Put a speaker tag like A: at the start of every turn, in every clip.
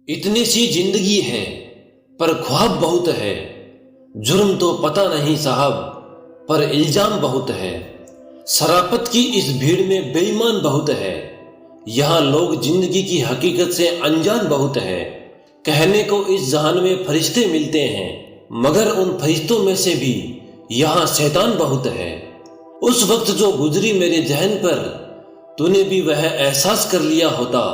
A: इतनी सी जिंदगी है पर ख्वाब बहुत है। जुर्म तो पता नहीं साहब पर इल्जाम बहुत है। शराफत की इस भीड़ में बेईमान बहुत है। यहाँ लोग जिंदगी की हकीकत से अनजान बहुत है। कहने को इस जहान में फरिश्ते मिलते हैं मगर उन फरिश्तों में से भी यहाँ शैतान बहुत है। उस वक्त जो गुजरी मेरे जहन पर तूने भी वह एहसास कर लिया होता।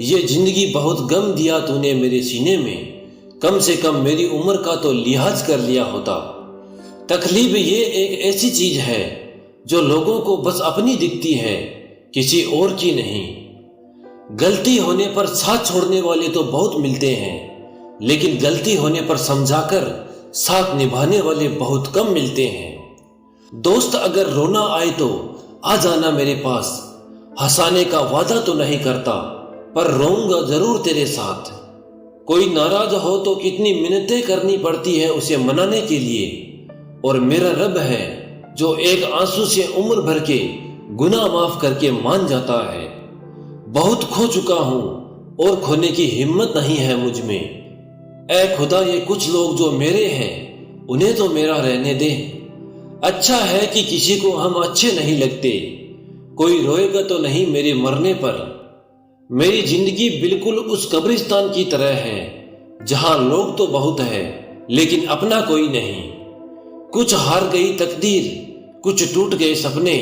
A: ये जिंदगी बहुत गम दिया तूने मेरे सीने में, कम से कम मेरी उम्र का तो लिहाज कर लिया होता। तकलीफ ये एक ऐसी चीज है जो लोगों को बस अपनी दिखती है, किसी और की नहीं। गलती होने पर साथ छोड़ने वाले तो बहुत मिलते हैं लेकिन गलती होने पर समझाकर साथ निभाने वाले बहुत कम मिलते हैं। दोस्त अगर रोना आए तो आ जाना मेरे पास, हंसाने का वादा तो नहीं करता पर रोऊंगा जरूर तेरे साथ। कोई नाराज हो तो कितनी मिन्नतें करनी पड़ती है उसे मनाने के लिए, और मेरा रब है जो एक आंसू से उम्र भर के गुनाह माफ करके मान जाता है। बहुत खो चुका हूं और खोने की हिम्मत नहीं है मुझ में। ऐ खुदा ये कुछ लोग जो मेरे हैं उन्हें तो मेरा रहने दे। अच्छा है कि किसी को हम अच्छे नहीं लगते। कोई रोएगा तो नहीं मेरे मरने पर। मेरी जिंदगी बिल्कुल उस कब्रिस्तान की तरह है जहां लोग तो बहुत है लेकिन अपना कोई नहीं। कुछ हार गई तकदीर, कुछ टूट गए सपने,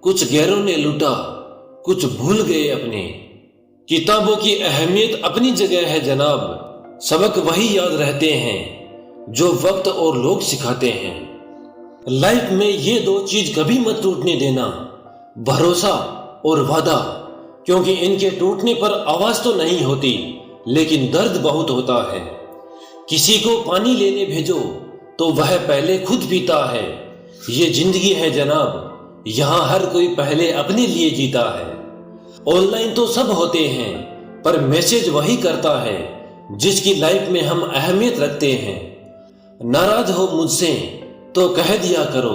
A: कुछ गैरों ने लूटा, कुछ भूल गए अपने। किताबों की अहमियत अपनी जगह है जनाब, सबक वही याद रहते हैं जो वक्त और लोग सिखाते हैं। लाइफ में ये दो चीज कभी मत टूटने देना, भरोसा और वादा, क्योंकि इनके टूटने पर आवाज तो नहीं होती लेकिन दर्द बहुत होता है। किसी को पानी लेने भेजो तो वह पहले खुद पीता है। ये जिंदगी है जनाब, यहाँ हर कोई पहले अपने लिए जीता है। ऑनलाइन तो सब होते हैं पर मैसेज वही करता है जिसकी लाइफ में हम अहमियत रखते हैं। नाराज हो मुझसे तो कह दिया करो,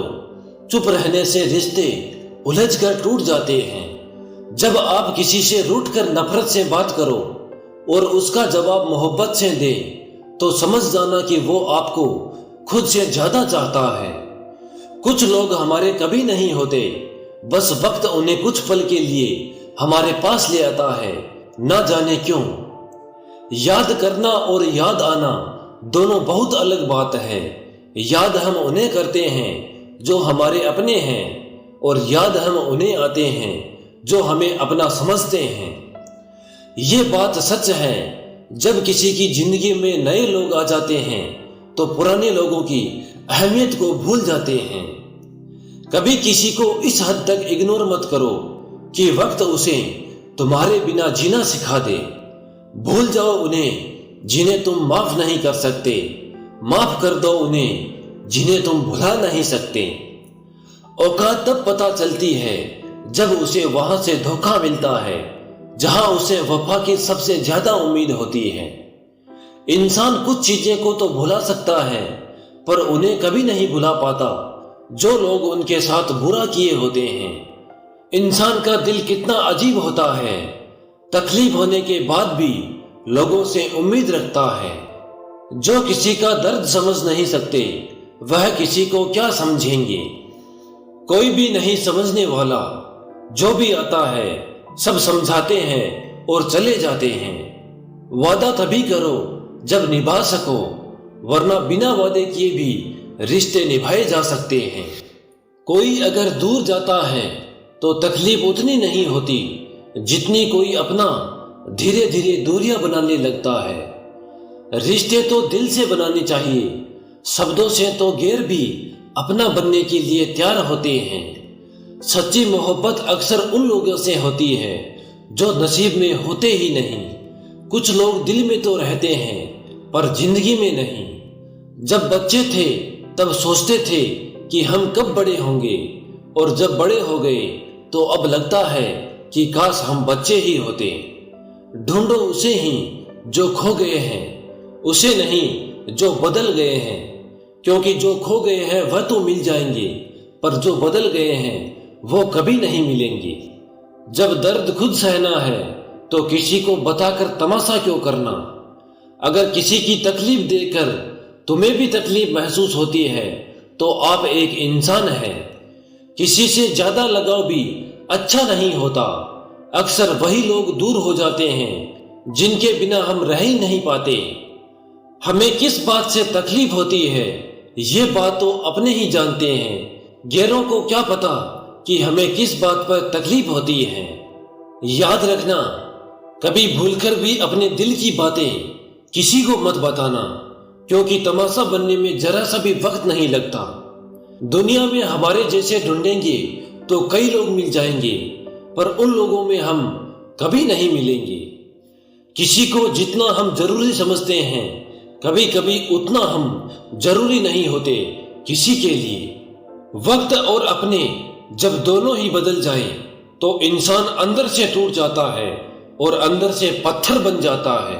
A: चुप रहने से रिश्ते उलझ कर टूट जाते हैं। जब आप किसी से रूठ कर नफरत से बात करो और उसका जवाब मोहब्बत से दे तो समझ जाना कि वो आपको खुद से ज्यादा चाहता है। कुछ लोग हमारे कभी नहीं होते, बस वक्त उन्हें कुछ पल के लिए हमारे पास ले आता है, ना जाने क्यों। याद करना और याद आना दोनों बहुत अलग बात है। याद हम उन्हें करते हैं जो हमारे अपने हैं और याद हम उन्हें आते हैं जो हमें अपना समझते हैं। ये बात सच है, जब किसी की जिंदगी में नए लोग आ जाते हैं तो पुराने लोगों की अहमियत को भूल जाते हैं। कभी किसी को इस हद तक इग्नोर मत करो कि वक्त उसे तुम्हारे बिना जीना सिखा दे। भूल जाओ उन्हें जिन्हें तुम माफ नहीं कर सकते, माफ कर दो उन्हें जिन्हें तुम भुला नहीं सकते। औकात तब पता चलती है जब उसे वहां से धोखा मिलता है जहां उसे वफा की सबसे ज्यादा उम्मीद होती है। इंसान कुछ चीजें को तो भुला सकता है पर उन्हें कभी नहीं भुला पाता जो लोग उनके साथ बुरा किए होते हैं। इंसान का दिल कितना अजीब होता है, तकलीफ होने के बाद भी लोगों से उम्मीद रखता है। जो किसी का दर्द समझ नहीं सकते वह किसी को क्या समझेंगे। कोई भी नहीं समझने वाला, जो भी आता है सब समझाते हैं और चले जाते हैं। वादा तभी करो जब निभा सको, वरना बिना वादे किए भी रिश्ते निभाए जा सकते हैं। कोई अगर दूर जाता है तो तकलीफ उतनी नहीं होती जितनी कोई अपना धीरे धीरे दूरियां बनाने लगता है। रिश्ते तो दिल से बनाने चाहिए, शब्दों से तो गैर भी अपना बनने के लिए तैयार होते हैं। सच्ची मोहब्बत अक्सर उन लोगों से होती है जो नसीब में होते ही नहीं। कुछ लोग दिल में तो रहते हैं पर जिंदगी में नहीं। जब बच्चे थे तब सोचते थे कि हम कब बड़े होंगे, और जब बड़े हो गए तो अब लगता है कि काश हम बच्चे ही होते। ढूंढो उसे ही जो खो गए हैं, उसे नहीं जो बदल गए हैं, क्योंकि जो खो गए हैं वह तो मिल जाएंगे पर जो बदल गए हैं वो कभी नहीं मिलेंगे। जब दर्द खुद सहना है तो किसी को बताकर तमाशा क्यों करना। अगर किसी की तकलीफ देकर तुम्हें भी तकलीफ महसूस होती है तो आप एक इंसान हैं। किसी से ज्यादा लगाव भी अच्छा नहीं होता। अक्सर वही लोग दूर हो जाते हैं जिनके बिना हम रह ही नहीं पाते। हमें किस बात से तकलीफ होती है ये बात तो अपने ही जानते हैं, गैरों को क्या पता कि हमें किस बात पर तकलीफ होती है। याद रखना, कभी भूलकर भी अपने दिल की बातें किसी को मत बताना, क्योंकि तमाशा बनने में जरा सा भी वक्त नहीं लगता। दुनिया में हमारे जैसे ढूंढेंगे तो कई लोग मिल जाएंगे, पर उन लोगों में हम कभी नहीं मिलेंगे। किसी को जितना हम जरूरी समझते हैं, कभी कभी उतना हम जरूरी नहीं होते किसी के लिए। वक्त और अपने जब दोनों ही बदल जाए तो इंसान अंदर से टूट जाता है और अंदर से पत्थर बन जाता है।